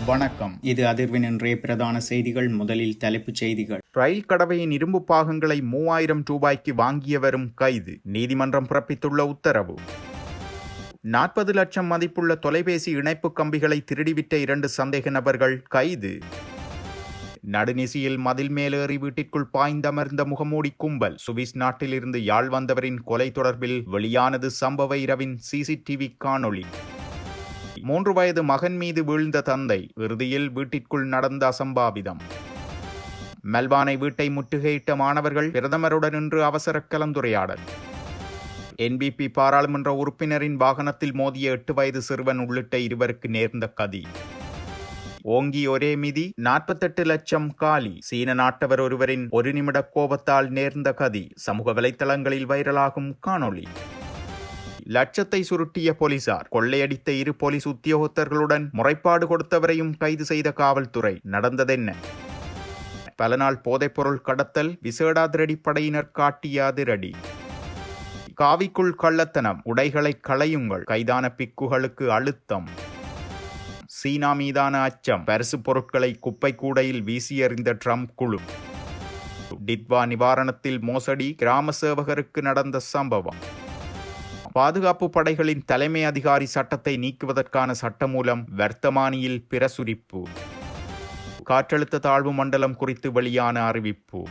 வணக்கம். இது அதிர்வின் இன்றைய பிரதான செய்திகள். முதலில் தலைப்புச் செய்திகள். ரயில் கடவையின் இரும்பு பாகங்களை 3000 ரூபாய்க்கு வாங்கியவரும் கைது. நீதிமன்றம் பிறப்பித்துள்ள உத்தரவு. 40 லட்சம் மதிப்புள்ள தொலைபேசி இணைப்பு கம்பிகளை திருடிவிட்ட 2 சந்தேக நபர்கள் கைது. நடுநிசியில் மதில் மேலேறி வீட்டிற்குள் பாய்ந்தமர்ந்த முகமூடி கும்பல். சுவிஸ் நாட்டிலிருந்து யாழ் வந்தவரின் கொலை தொடர்பில் வெளியானது சம்பவ இரவின் சிசிடிவி காணொளி. 3 வயது மகன் மீது வீழ்ந்த தந்தை. இறுதியில் வீட்டிற்குள் நடந்த அசம்பாவிதம். மெல்பானை வீட்டை முற்றுகையிட்ட மாணவர்கள் பிரதமருடன் இன்று அவசர கலந்துரையாடல். என்பிபி பாராளுமன்ற உறுப்பினரின் வாகனத்தில் மோதிய 8 வயது சிறுவன் உள்ளிட்ட 2 நேர்ந்த கதி. ஓங்கி ஒரே மிதி, 48 லட்சம் காலி. சீன நாட்டவர் ஒருவரின் 1 நிமிட கோபத்தால் நேர்ந்த கதி. சமூக வலைத்தளங்களில் வைரலாகும் காணொளி. லட்சத்தை சுருட்டிய போலீசார். கொள்ளையடித்த 2 போலீஸ் உத்தியோகத்தர்களுடன் முறைப்பாடு கொடுத்தவரையும் கைது செய்த காவல்துறை. நடந்ததென்ன? பல நாள் போதைப்பொருள் கடத்தல். விசேட அதிரடி படையினர் காட்டிய அதிரடி. காவிக்குள் கள்ளத்தனம். உடைகளை களையுங்கள். கைதான பிக்குகளுக்கு அழுத்தம். சீனா மீதான அச்சம். பரிசு பொருட்களை குப்பை கூடையில் வீசி எறிந்த ட்ரம்ப் குழு. டிட்வா நிவாரணத்தில் மோசடி. கிராம சேவகருக்கு நடந்த சம்பவம். பாதுகாப்பு படைகளின் தலைமை அதிகாரி சட்டத்தை நீக்குவதற்கான சட்டமூலம் வர்த்தமானியில் பிரசுரிப்பு. காற்றழுத்த தாழ்வு மண்டலம் குறித்து வெளியான அறிவிப்பு.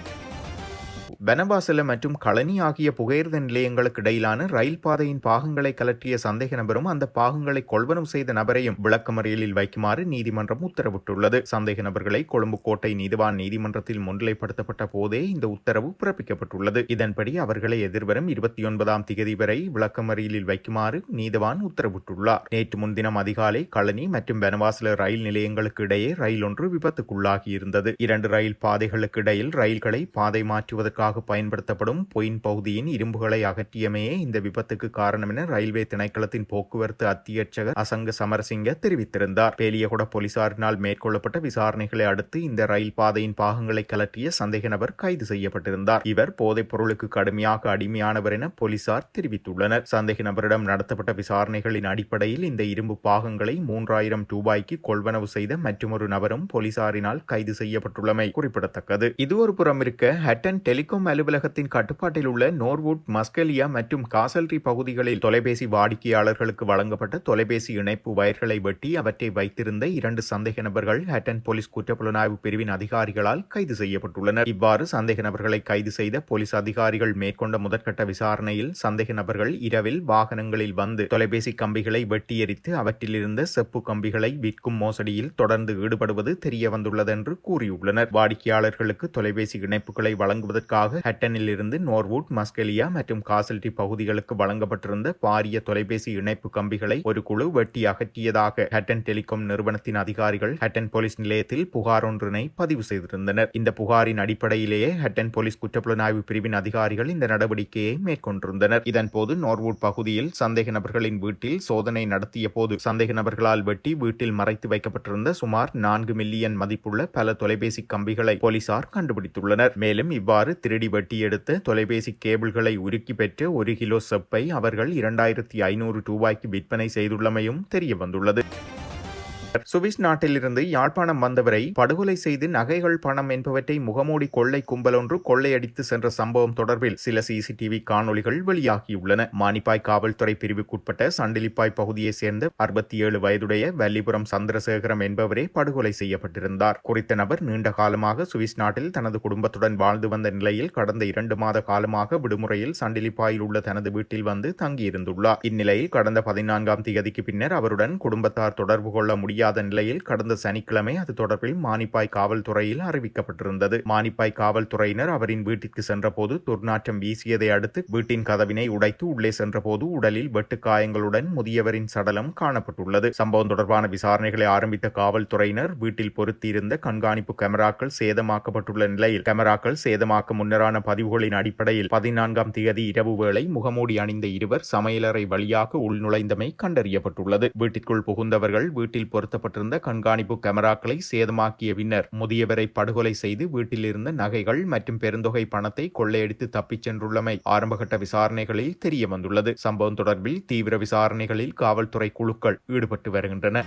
பெனவாசல மற்றும் களனி ஆகிய புகையிரத நிலையங்களுக்கு இடையிலான ரயில் பாதையின் பாகங்களை கலற்றிய சந்தேக நபரும் அந்த பாகங்களை கொள்வனம் செய்த நபரையும் விளக்கமறியலில் வைக்குமாறு நீதிமன்றம் உத்தரவிட்டுள்ளது. சந்தேக நபர்களை கொழும்பு கோட்டை நீதிவான் நீதிமன்றத்தில் முன்னிலைப்படுத்தப்பட்ட போதே இந்த உத்தரவு பிறப்பிக்கப்பட்டுள்ளது. இதன்படி அவர்களை எதிர்வரும் 29ஆம் திகதி வரை விளக்கமறியலில் வைக்குமாறு நீதிவான் உத்தரவிட்டுள்ளார். நேற்று முன்தினம் அதிகாலை களனி மற்றும் பெனவாசல ரயில் நிலையங்களுக்கு இடையே ரயில் ஒன்று விபத்துக்குள்ளாகியிருந்தது. 2 ரயில் பாதைகளுக்கு இடையில் ரயில்களை பாதை மாற்றுவதற்காக பயன்படுத்தப்படும் பொயின் பகுதியின் இரும்புகளை அகற்றியமையே இந்த விபத்துக்கு காரணம் என ரயில்வே திணைக்களத்தின் போக்குவரத்து அத்தியட்சகர் அசங்க சமரசிங்க தெரிவித்திருந்தார். பேலியகுட போலீசாரினால் மேற்கொள்ளப்பட்ட விசாரணைகளை அடுத்து இந்த ரயில் பாதையின் பாகங்களை கலற்றிய சந்தேக நபர் கைது செய்யப்பட்டிருந்தார். இவர் போதைப் பொருளுக்கு கடுமையாக அடிமையானவர் என போலீசார் தெரிவித்துள்ளனர். சந்தேக நபரிடம் நடத்தப்பட்ட விசாரணைகளின் அடிப்படையில் இந்த இரும்பு பாகங்களை 3000 ரூபாய்க்கு கொள்வனவு செய்த மற்றொரு நபரும் போலீசாரினால் கைது செய்யப்பட்டுள்ளமை குறிப்பிடத்தக்கது. இது ஒரு புறம் இருக்க, ஹட்டன் டெலிகாம் அலுவலகத்தின் கட்டுப்பாட்டில் உள்ள நோர்வுட், மஸ்கெலியா மற்றும் காசல்ரி பகுதிகளில் தொலைபேசி வாடிக்கையாளர்களுக்கு வழங்கப்பட்ட தொலைபேசி இணைப்பு வயர்களை வெட்டி அவற்றை வைத்திருந்த 2 சந்தேக நபர்கள் ஹட்டன் போலீஸ் குற்றப்புலனாய்வு பிரிவின் அதிகாரிகளால் கைது செய்யப்பட்டுள்ளனர். இவ்வாறு சந்தேக நபர்களை கைது செய்த போலீஸ் அதிகாரிகள் மேற்கொண்ட முதற்கட்ட விசாரணையில் சந்தேக நபர்கள் இரவில் வாகனங்களில் வந்து தொலைபேசி கம்பிகளை வெட்டி எரித்து அவற்றிலிருந்த செப்பு கம்பிகளை விற்கும் மோசடியில் தொடர்ந்து ஈடுபடுவது தெரிய வந்துள்ளது என்று கூறியுள்ளனர். வாடிக்கையாளர்களுக்கு தொலைபேசி இணைப்புகளை வழங்குவதற்காக ஹட்டனில் இருந்து நோர்வுட், மஸ்கெலியா மற்றும் காசல்டி பகுதிகளுக்கு வழங்கப்பட்டிருந்த பாரிய தொலைபேசி இணைப்பு கம்பிகளை ஒரு குழு வெட்டி அகற்றியதாக ஹட்டன் டெலிகாம் நிறுவனத்தின் அதிகாரிகள் ஹட்டன் போலீஸ் நிலையத்தில் புகார் ஒன்றினை பதிவு செய்திருந்தனர். இந்த புகாரின் அடிப்படையிலேயே ஹட்டன் போலீஸ் குற்றப்புலனாய்வு பிரிவின் அதிகாரிகள் இந்த நடவடிக்கையை மேற்கொண்டிருந்தனர். இதன்போது நோர்வுட் பகுதியில் சந்தேக நபர்களின் வீட்டில் சோதனை நடத்திய போது சந்தேக நபர்களால் வெட்டி வீட்டில் மறைத்து வைக்கப்பட்டிருந்த சுமார் 4 மில்லியன் மதிப்புள்ள பல தொலைபேசி கம்பிகளை போலீசார் கண்டுபிடித்துள்ளனர். மேலும் இவ்வாறு திருடி வெட்டி எடுத்த தொலைபேசி கேபிள்களை உருக்கி பெற்ற 1 கிலோ செப்பை அவர்கள் 2500 ரூபாய்க்கு விற்பனை செய்துள்ளமையும் தெரிய வந்துள்ளது. சுவிஸ் நாட்டிலிருந்து யாழ்ப்பாணம் வந்தவரை படுகொலை செய்து நகைகள், பணம் என்பவற்றை முகமூடி கொள்ளை கும்பல் ஒன்று கொள்ளையடித்து சென்ற சம்பவம் தொடர்பில் சில சிசிடிவி காணொலிகள் வெளியாகியுள்ளன. மானிப்பாய் காவல்துறை பிரிவுக்குட்பட்ட சண்டிலிப்பாய் பகுதியை சேர்ந்த 67 வயதுடைய வல்லிபுரம் சந்திரசேகரம் என்பவரே படுகொலை செய்யப்பட்டிருந்தார். குறித்த நபர் நீண்ட காலமாக சுவிஸ் நாட்டில் தனது குடும்பத்துடன் வாழ்ந்து வந்த நிலையில் கடந்த 2 மாத காலமாக விடுமுறையில் சண்டிலிப்பாயில் உள்ள தனது வீட்டில் வந்து தங்கியிருந்துள்ளார். இந்நிலையில் கடந்த 14ஆம் திகதிக்கு பின்னர் அவருடன் குடும்பத்தார் தொடர்பு கொள்ள முடியாது நிலையில் கடந்த சனிக்கிழமை அது தொடர்பில் மானிப்பாய் காவல்துறையில் அறிவிக்கப்பட்டிருந்தது. மானிப்பாய் காவல்துறையினர் அவரின் வீட்டிற்கு சென்றபோது துர்நாற்றம் வீசியதை அடுத்து வீட்டின் கதவினை உடைத்து உள்ளே சென்றபோது உடலில் வெட்டுக்காயங்களுடன் முதியவரின் சடலம் காணப்பட்டுள்ளது. சம்பவம் தொடர்பான விசாரணைகளை ஆரம்பித்த காவல்துறையினர் வீட்டில் பொருத்தியிருந்த கண்காணிப்பு கேமராக்கள் சேதமாக்கப்பட்டுள்ள நிலையில் கேமராக்கள் சேதமாக்க முன்னரான பதிவுகளின் அடிப்படையில் 14ஆம் தேதி இரவு வேளை முகமூடி அணிந்த 2 சமையலறை வழியாக உள்நுழைந்தமை கண்டறியப்பட்டுள்ளது. வீட்டிற்குள் புகுந்தவர்கள் வீட்டில் பொருத்தப்பட்டிருந்த கண்காணிப்பு கேமராக்களை சேதமாக்கிய பின்னர் முதியவரை படுகொலை செய்து வீட்டில் இருந்த நகைகள் மற்றும் பெருந்தொகை பணத்தை கொள்ளையடித்து தப்பிச் சென்றுள்ளமை ஆரம்பகட்ட விசாரணைகளில் தெரிய வந்துள்ளது. சம்பவம் தொடர்பில் தீவிர விசாரணைகளில் காவல்துறை குழுக்கள் ஈடுபட்டு வருகின்றன.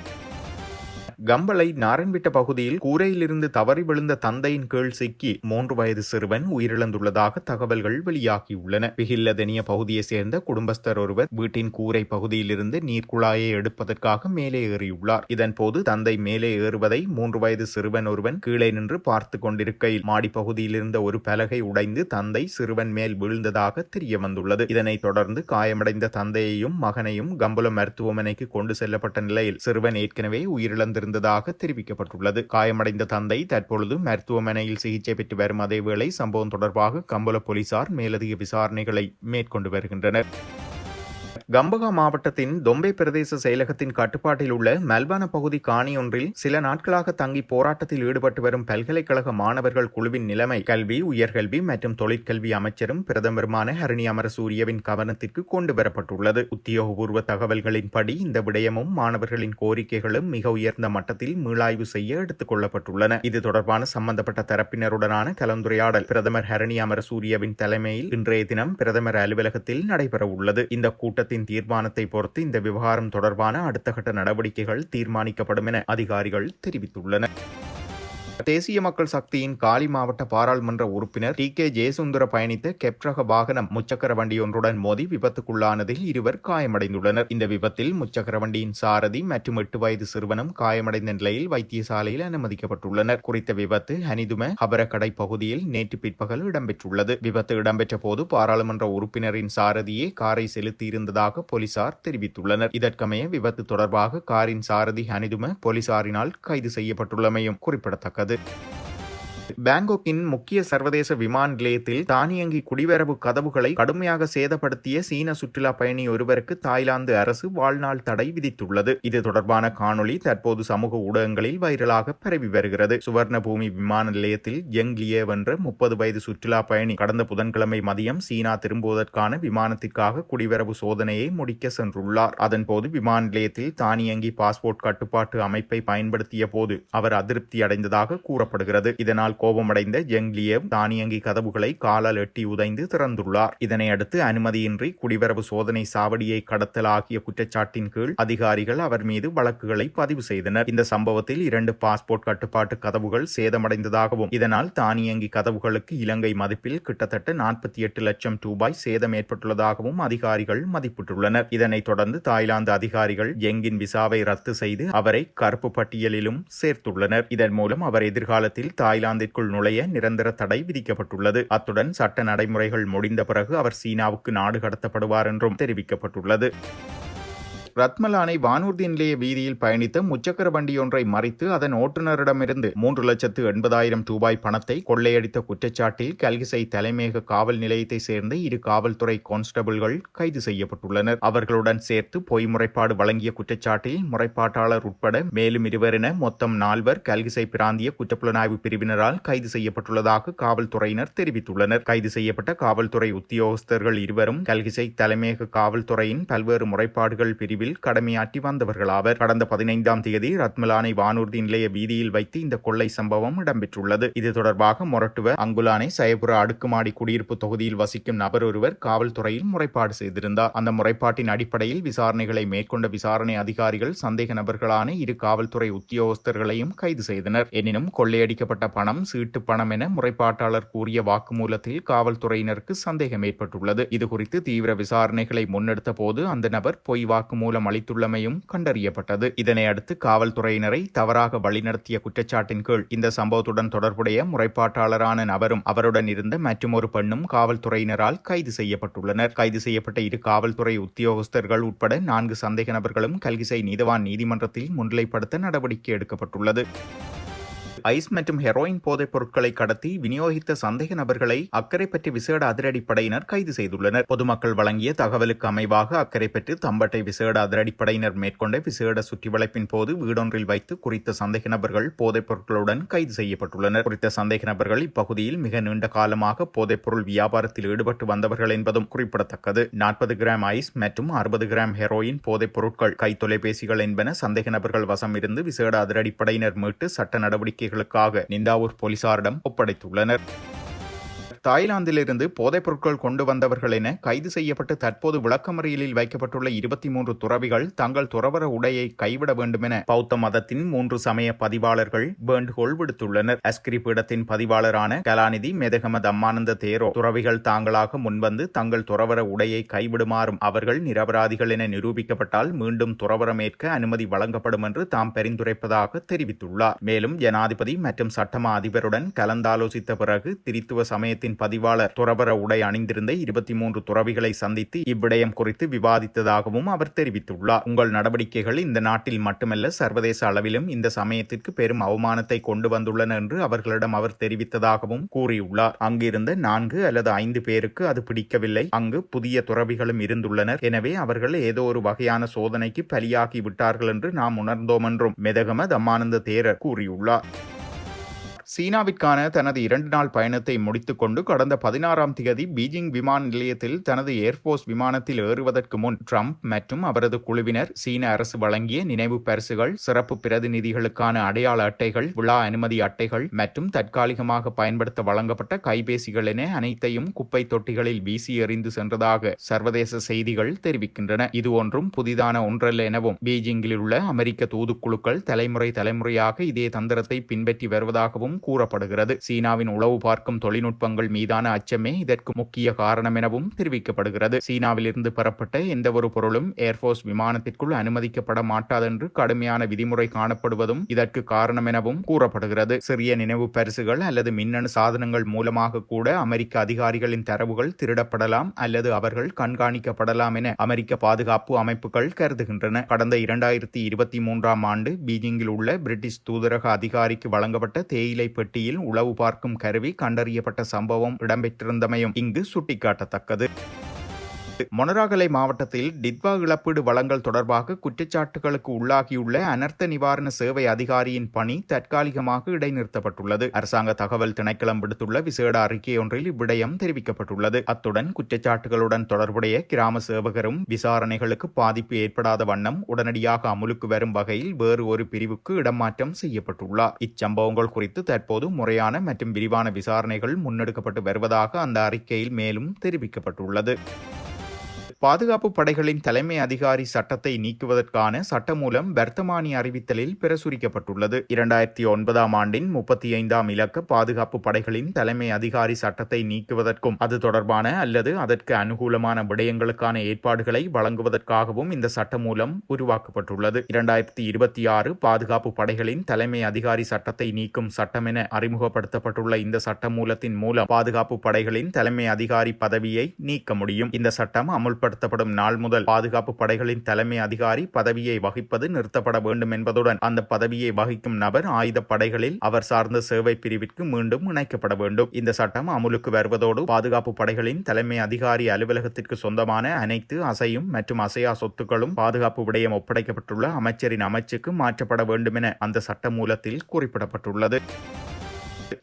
கம்பளை நாரன்விட்ட பகுதியில் கூரையிலிருந்து தவறி விழுந்த தந்தையின் கீழ் சிக்கி 3 வயது சிறுவன் உயிரிழந்துள்ளதாக தகவல்கள் வெளியாகியுள்ளன. பிகில்லதெனிய பகுதியை சேர்ந்த குடும்பஸ்தர் ஒருவர் வீட்டின் கூரை பகுதியிலிருந்து நீர்க்குழாயை எடுப்பதற்காக மேலே ஏறியுள்ளார். இதன்போது தந்தை மேலே ஏறுவதை 3 வயது சிறுவன் ஒருவன் கீழே நின்று பார்த்து கொண்டிருக்கையில் மாடிப்பகுதியில் இருந்த ஒரு பலகை உடைந்து தந்தை சிறுவன் மேல் வீழ்ந்ததாக தெரிய வந்துள்ளது. இதனைத் தொடர்ந்து காயமடைந்த தந்தையையும் மகனையும் கம்பளம் மருத்துவமனைக்கு கொண்டு செல்லப்பட்ட நிலையில் சிறுவன் ஏற்கனவே உயிரிழந்திருந்ததாக தெரிவிக்கப்பட்டுள்ளது. காயமடைந்த தந்தை தற்பொழுது மருத்துவமனையில் சிகிச்சை பெற்று வரும் அதேவேளை சம்பவம் தொடர்பாக கம்பள போலீசார் மேலதிக விசாரணைகளை மேற்கொண்டு வருகின்றனர். கம்பகா மாவட்டத்தின் தொம்பே பிரதேச செயலகத்தின் கட்டுப்பாட்டில் உள்ள மல்வான பகுதி காணியொன்றில் சில நாட்களாக தங்கி போராட்டத்தில் ஈடுபட்டு வரும் பல்கலைக்கழக மாணவர்கள் குழுவின் நிலைமை கல்வி, உயர்கல்வி மற்றும் தொழிற்கல்வி அமைச்சரும் பிரதமருமான ஹரணி அமரசூரியவின் கவனத்திற்கு கொண்டு வரப்பட்டுள்ளது. உத்தியோகபூர்வ தகவல்களின்படி இந்த விடயமும் மாணவர்களின் கோரிக்கைகளும் மிக உயர்ந்த மட்டத்தில் மீளாய்வு செய்ய எடுத்துக் கொள்ளப்பட்டுள்ளன. இது தொடர்பான சம்பந்தப்பட்ட தரப்பினருடனான கலந்துரையாடல் பிரதமர் ஹரணி அமரசூரியவின் தலைமையில் இன்றைய தினம் பிரதமர் அலுவலகத்தில் நடைபெறவுள்ளது. இந்த கூட்டத்தில் தீர்மானத்தை பொறுத்து இந்த விவகாரம் தொடர்பான அடுத்த கட்ட நடவடிக்கைகள் தீர்மானிக்கப்படும் என அதிகாரிகள் தெரிவித்துள்ளனர். தேசிய மக்கள் சக்தியின் காலி மாவட்ட பாராளுமன்ற உறுப்பினர் டி.கே. ஜெயசுந்தர பயணித்த கெப்ரக வாகனம் முச்சக்கர வண்டியொன்றுடன் மோதி விபத்துக்குள்ளானதில் 2 காயமடைந்துள்ளனர். இந்த விபத்தில் முச்சக்கர வண்டியின் சாரதி மற்றும் 8 வயது சிறுவனும் காயமடைந்த நிலையில் வைத்தியசாலையில் அனுமதிக்கப்பட்டுள்ளனர். குறித்த விபத்து ஹனிதும ஹபரகடை பகுதியில் நேற்று பிற்பகல் இடம்பெற்றுள்ளது. விபத்து இடம்பெற்ற போது பாராளுமன்ற உறுப்பினரின் சாரதியே காரை செலுத்தியிருந்ததாக போலீசார் தெரிவித்துள்ளனர். இதற்கமைய விபத்து தொடர்பாக காரின் சாரதி ஹனிதும போலீசாரினால் கைது செய்யப்பட்டுள்ளமையும் குறிப்பிடத்தக்கது. பாங்காக்கின் முக்கிய சர்வதேச விமான நிலையத்தில் தானியங்கி குடிவரவு கதவுகளை கடுமையாக சேதப்படுத்திய சீன சுற்றுலா பயணி ஒருவருக்கு தாய்லாந்து அரசு வாழ்நாள் தடை விதித்துள்ளது. இது தொடர்பான காணொளி தற்போது சமூக ஊடகங்களில் வைரலாக பரவி வருகிறது. சுவர்ணபூமி விமான நிலையத்தில் ஜெங் லியேவ் என்ற 30 வயது சுற்றுலா பயணி கடந்த புதன்கிழமை மதியம் சீனா திரும்புவதற்கான விமானத்திற்காக குடிவரவு சோதனையை முடிக்க சென்றுள்ளார். அதன்போது விமான நிலையத்தில் தானியங்கி பாஸ்போர்ட் கட்டுப்பாட்டு அமைப்பை பயன்படுத்திய போது அவர் அதிருப்தி அடைந்ததாக கூறப்படுகிறது. இதனால் கோபமடைந்த ஜெங் லியேவ் தானியங்கி கதவுகளை காலால் எட்டி உதைந்து திறந்துள்ளார். இதனையடுத்து அனுமதியின்றி குடிவரவு சோதனை சாவடியை கடத்தல் ஆகிய குற்றச்சாட்டின் கீழ் அதிகாரிகள் அவர் மீது வழக்குகளை பதிவு செய்தனர். இந்த சம்பவத்தில் 2 பாஸ்போர்ட் கட்டுப்பாட்டு கதவுகள் சேதமடைந்ததாகவும் இதனால் தானியங்கி கதவுகளுக்கு இலங்கை மதிப்பில் கிட்டத்தட்ட 48 லட்சம் ரூபாய் சேதம் ஏற்பட்டுள்ளதாகவும் அதிகாரிகள் மதிப்பிட்டுள்ளனர். இதனைத் தொடர்ந்து தாய்லாந்து அதிகாரிகள் ஜெங்கின் விசாவை ரத்து செய்து அவரை கருப்பு பட்டியலிலும் சேர்த்துள்ளனர். இதன் மூலம் அவர் எதிர்காலத்தில் தாய்லாந்து நுழைய நிரந்தர தடை விதிக்கப்பட்டுள்ளது. அத்துடன் சட்ட நடைமுறைகள் முடிந்த பிறகு அவர் சீனாவுக்கு நாடு கடத்தப்படுவார் என்றும் தெரிவிக்கப்பட்டுள்ளது. ரத்மலானை வானூர்தி நிலைய வீதியில் பயணித்த முச்சக்கர வண்டியொன்றை மறித்து அதன் ஓட்டுநரிடமிருந்து 3,80,000 ரூபாய் பணத்தை கொள்ளையடித்த குற்றச்சாட்டில் கல்கிசை தலைமையக காவல் நிலையத்தை சேர்ந்த 2 காவல்துறை கான்ஸ்டபிள்கள் கைது செய்யப்பட்டுள்ளனர். அவர்களுடன் சேர்த்து பொய் முறைப்பாடு வழங்கிய குற்றச்சாட்டில் முறைப்பாட்டாளர் உட்பட மேலும் 2 என மொத்தம் 4 கல்கிசை பிராந்திய குற்றப்புலனாய்வு பிரிவினரால் கைது செய்யப்பட்டுள்ளதாக காவல்துறையினர் தெரிவித்துள்ளனர். கைது செய்யப்பட்ட காவல்துறை உத்தியோகஸ்தர்கள் 2 கல்கிசை தலைமையக காவல்துறையின் பல்வேறு முறைப்பாடுகள் பிரிவில் கடமையாற்றி வந்தவர்களாவர். கடந்த 15ஆம் தேதி ரத்மலானை வானூர்தி நிலைய வீதியில் வைத்து இந்த கொள்ளை சம்பவம் இடம்பெற்றுள்ளது. இது தொடர்பாக மொரட்டுவ அங்குலானை சயபுர அடுக்குமாடி குடியிருப்பு தொகுதியில் வசிக்கும் நபர் ஒருவர் காவல்துறையில் முறைப்பாடு செய்திருந்தார். அந்த முறைப்பாட்டின் அடிப்படையில் விசாரணைகளை மேற்கொண்ட விசாரணை அதிகாரிகள் சந்தேக நபர்களான 2 காவல்துறை உத்தியோகஸ்தர்களையும் கைது செய்தனர். எனினும் கொள்ளையடிக்கப்பட்ட பணம் சீட்டு பணம் என முறைப்பாட்டாளர் கூறிய வாக்குமூலத்தில் காவல்துறையினருக்கு சந்தேகம் ஏற்பட்டுள்ளது. இதுகுறித்து தீவிர விசாரணைகளை முன்னெடுத்த போது அந்த நபர் பொய் வாக்குமூலம் அளித்துள்ளமையும் கண்டறியப்பட்டது. இதனை அடுத்து காவல்துறையினரை தவறாக வழிநடத்திய குற்றச்சாட்டின் கீழ் இந்த சம்பவத்துடன் தொடர்புடைய முறைப்பாட்டாளரான நபரும் அவருடன் இருந்த மற்றொரு பெண்ணும் காவல்துறையினரால் கைது செய்யப்பட்டுள்ளனர். கைது செய்யப்பட்ட 2 காவல்துறை உத்தியோகஸ்தர்கள் உட்பட 4 சந்தேக நபர்களும் கல்கிசை நீதவான் நீதிமன்றத்தில் முன்னிலைப்படுத்த நடவடிக்கை எடுக்கப்பட்டுள்ளது. ஐஸ் மற்றும் ஹெரோயின் போதைப் பொருட்களை கடத்தி விநியோகித்த சந்தேக நபர்களை அக்கரைப்பற்று விசேட அதிரடிப்படையினர் கைது செய்துள்ளனர். பொதுமக்கள் வழங்கிய தகவலுக்கு அமைவாக அக்கரைப்பற்று தம்பட்டை விசேட அதிரடிப்படையினர் மேற்கொண்ட விசேட சுற்றிவளைப்பின் போது வீடொன்றில் வைத்து குறித்த சந்தேக நபர்கள் போதைப் பொருட்களுடன் கைது செய்யப்பட்டுள்ளனர். குறித்த சந்தேக நபர்கள் இப்பகுதியில் மிக நீண்ட காலமாக போதைப் பொருள் வியாபாரத்தில் ஈடுபட்டு வந்தவர்கள் என்பதும் குறிப்பிடத்தக்கது. 40 கிராம் ஐஸ் மற்றும் 60 கிராம் ஹெரோயின் போதைப் பொருட்கள், கை தொலைபேசிகள் என்பன சந்தேக நபர்கள் வசம் இருந்து விசேட அதிரடிப்படையினர் மீட்டு சட்ட நடவடிக்கை நிந்தாவூர் போலீசாரிடம் ஒப்படைத்துள்ளனர். தாய்லாந்திலிருந்து போதைப் பொருட்கள் கொண்டு வந்தவர்கள் என கைது செய்யப்பட்டு தற்போது விளக்கமறியலில் வைக்கப்பட்டுள்ள 23 துறவிகள் தங்கள் துறவற உடையை கைவிட வேண்டும் என பௌத்த மதத்தின் 3 சமய பதிவாளர்கள் வேண்டுகோள் விடுத்துள்ளனர். அஸ்கிரி பீடத்தின் பதிவாளரான கலாநிதி மெதகம தம்மானந்த தேரோ துறவிகள் தாங்களாக முன்வந்து தங்கள் துறவற உடையை கைவிடுமாறும் அவர்கள் நிரபராதிகள் என நிரூபிக்கப்பட்டால் மீண்டும் துறவரம் ஏற்க அனுமதி வழங்கப்படும் என்று தாம் பரிந்துரைப்பதாக தெரிவித்துள்ளார். மேலும் ஜனாதிபதி மற்றும் சட்டமா அதிபருடன் கலந்தாலோசித்த பிறகு திரித்துவ சமயத்தின் பதிவாளர் துறவற உடை அணிந்திருந்த 23 துறவிகளை சந்தித்து இவ்விடயம் குறித்து விவாதித்ததாகவும் அவர் தெரிவித்துள்ளார். உங்கள் நடவடிக்கைகள் இந்த நாட்டில் மட்டுமல்ல சர்வதேச அளவிலும் இந்த சமயத்திற்கு பெரும் அவமானத்தை கொண்டு வந்துள்ளன என்று அவர்களிடம் அவர் தெரிவித்ததாகவும் கூறியுள்ளார். அங்கிருந்த 4 அல்லது 5 பேருக்கு அது பிடிக்கவில்லை. அங்கு புதிய துறவிகளும் இருந்துள்ளனர். எனவே அவர்கள் ஏதோ ஒரு வகையான சோதனைக்கு பலியாகி விட்டார்கள் என்று நாம் உணர்ந்தோம் என்றும் மெதகம தம்மானந்த தேரர் கூறியுள்ளார். சீனாவிற்கான தனது 2 நாள் பயணத்தை முடித்துக் கொண்டு கடந்த 16ஆம் தேதி பீஜிங் விமான நிலையத்தில் தனது ஏர்போர்ஸ் விமானத்தில் ஏறுவதற்கு முன் ட்ரம்ப் மற்றும் அவரது குழுவினர் சீன அரசு வழங்கிய நினைவு பரிசுகள், சிறப்பு பிரதிநிதிகளுக்கான அடையாள அட்டைகள், விழா அனுமதி அட்டைகள் மற்றும் தற்காலிகமாக பயன்படுத்த வழங்கப்பட்ட கைபேசிகள் என அனைத்தையும் குப்பை தொட்டிகளில் வீசி எறிந்து சென்றதாக சர்வதேச செய்திகள் தெரிவிக்கின்றன. இது ஒன்றும் புதிதான ஒன்றல்ல எனவும் பீஜிங்கில் உள்ள அமெரிக்க தூதுக்குழுக்கள் தலைமுறையாக இதே தந்திரத்தை பின்பற்றி வருவதாகவும் கூறப்படுகிறது. சீனாவின் உளவு பார்க்கும் தொழில்நுட்பங்கள் மீதான அச்சமே இதற்கு முக்கிய காரணம் எனவும் தெரிவிக்கப்படுகிறது. சீனாவில் இருந்து பெறப்பட்ட எந்தவொரு பொருளும் ஏர்போர்ஸ் விமானத்திற்குள் அனுமதிக்கப்பட மாட்டாதென்று கடுமையான விதிமுறை காணப்படுவதும் இதற்கு காரணம் எனவும் கூறப்படுகிறது. சிறிய நினைவு பரிசுகள் அல்லது மின்னணு சாதனங்கள் மூலமாக கூட அமெரிக்க அதிகாரிகளின் தரவுகள் திருடப்படலாம் அல்லது அவர்கள் கண்காணிக்கப்படலாம் என அமெரிக்க பாதுகாப்பு அமைப்புகள் கருதுகின்றன. கடந்த 2023ஆம் ஆண்டு பீஜிங்கில் உள்ள பிரிட்டிஷ் தூதரக அதிகாரிக்கு வழங்கப்பட்ட தேயிலை பெட்டியில் உளவு பார்க்கும் கருவி கண்டறியப்பட்ட சம்பவம் இடம்பெற்றிருந்தமையும் இங்கு சுட்டிக்காட்டத்தக்கது. மொனராகலை மாவட்டத்தில் டிட்வா இழப்பீடு வழங்கல் தொடர்பாக குற்றச்சாட்டுகளுக்கு உள்ளாகியுள்ள அனர்த்த நிவாரண சேவை அதிகாரியின் பணி தற்காலிகமாக இடைநிறுத்தப்பட்டுள்ளது. அரசாங்க தகவல் திணைக்களம் விடுத்துள்ள விசேட அறிக்கை ஒன்றில் இவ்விடயம் தெரிவிக்கப்பட்டுள்ளது. அத்துடன் குற்றச்சாட்டுகளுடன் தொடர்புடைய கிராம சேவகரும் விசாரணைகளுக்கு பாதிப்பு ஏற்படாத வண்ணம் உடனடியாக அமுலுக்கு வரும் வகையில் வேறு ஒரு பிரிவுக்கு இடமாற்றம் செய்யப்பட்டுள்ளார். இச்சம்பவங்கள் குறித்து தற்போது முறையான மற்றும் விரிவான விசாரணைகள் முன்னெடுக்கப்பட்டு வருவதாக அந்த அறிக்கையில் மேலும் தெரிவிக்கப்பட்டுள்ளது. பாதுகாப்பு படைகளின் தலைமை அதிகாரி சட்டத்தை நீக்குவதற்கான சட்டமூலம் வர்த்தமானி அறிவித்தலில் பிரசுரிக்கப்பட்டுள்ளது. 2009ஆம் ஆண்டின் 35ஆம் இலக்க பாதுகாப்பு படைகளின் தலைமை அதிகாரி சட்டத்தை நீக்குவதற்கும் அது தொடர்பான அல்லது அதற்கு அனுகூலமான விடயங்களுக்கான ஏற்பாடுகளை வழங்குவதற்காகவும் இந்த சட்டமூலம் உருவாக்கப்பட்டுள்ளது. 2026 பாதுகாப்பு படைகளின் தலைமை அதிகாரி சட்டத்தை நீக்கும் சட்டம் என அறிமுகப்படுத்தப்பட்டுள்ள இந்த சட்டமூலத்தின் மூலம் பாதுகாப்பு படைகளின் தலைமை அதிகாரி பதவியை நீக்க முடியும். இந்த சட்டம் அமுல்படுத்தப்படும் நாள் முதல் பாதுகாப்பு படைகளின் தலைமை அதிகாரி பதவியை வகிப்பது நிறுத்தப்பட வேண்டும் என்பதுடன் அந்த பதவியை வகிக்கும் நபர் ஆயுத படைகளில் அவர் சார்ந்த சேவை பிரிவிற்கு மீண்டும் இணைக்கப்பட வேண்டும். இந்த சட்டம் அமுலுக்கு வருவதோடு பாதுகாப்பு படைகளின் தலைமை அதிகாரி அலுவலகத்திற்கு சொந்தமான அனைத்து அசையும் மற்றும் அசையா சொத்துக்களும் பாதுகாப்பு விடயம் ஒப்படைக்கப்பட்டுள்ள அமைச்சரின் அமைச்சுக்கு மாற்றப்பட வேண்டும் என அந்த சட்ட மூலத்தில் குறிப்பிடப்பட்டுள்ளது.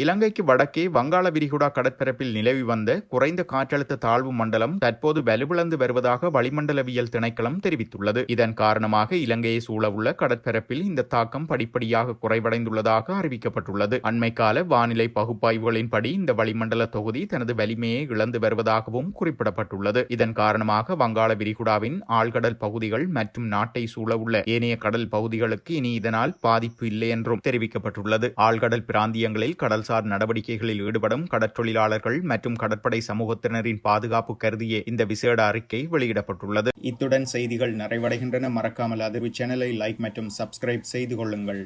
இலங்கைக்கு வடக்கே வங்காள விரிகுடா கடற்பரப்பில் நிலவி வந்த குறைந்த காற்றழுத்த தாழ்வு மண்டலம் தற்போது வலுவிழந்து வருவதாக வளிமண்டலவியல் திணைக்களம் தெரிவித்துள்ளது. இதன் காரணமாக இலங்கையை சூழவுள்ள கடற்பரப்பில் இந்த தாக்கம் படிப்படியாக குறைவடைந்துள்ளதாக அறிவிக்கப்பட்டுள்ளது. அண்மைக்கால வானிலை பகுப்பாய்வுகளின்படி இந்த வளிமண்டல தொகுதி தனது வலிமையை இழந்து வருவதாகவும் குறிப்பிடப்பட்டுள்ளது. இதன் காரணமாக வங்காள விரிகுடாவின் ஆழ்கடல் பகுதிகள் மற்றும் நாட்டை சூழவுள்ள ஏனைய கடல் பகுதிகளுக்கு இனி இதனால் பாதிப்பு இல்லை என்றும் தெரிவிக்கப்பட்டுள்ளது. ஆழ்கடல் பிராந்தியங்களில் கடல்சார் நடவடிக்கைகளில் ஈடுபடும் கடற்றொழிலாளர்கள் மற்றும் கடற்படை சமூகத்தினரின் பாதுகாப்பு கருதியே இந்த விசேட அறிக்கை வெளியிடப்பட்டுள்ளது. இத்துடன் செய்திகள் நிறைவடைகின்றன. மறக்காமல் அதிர்வு சேனலை லைக் மற்றும் சப்ஸ்கிரைப் செய்து கொள்ளுங்கள்.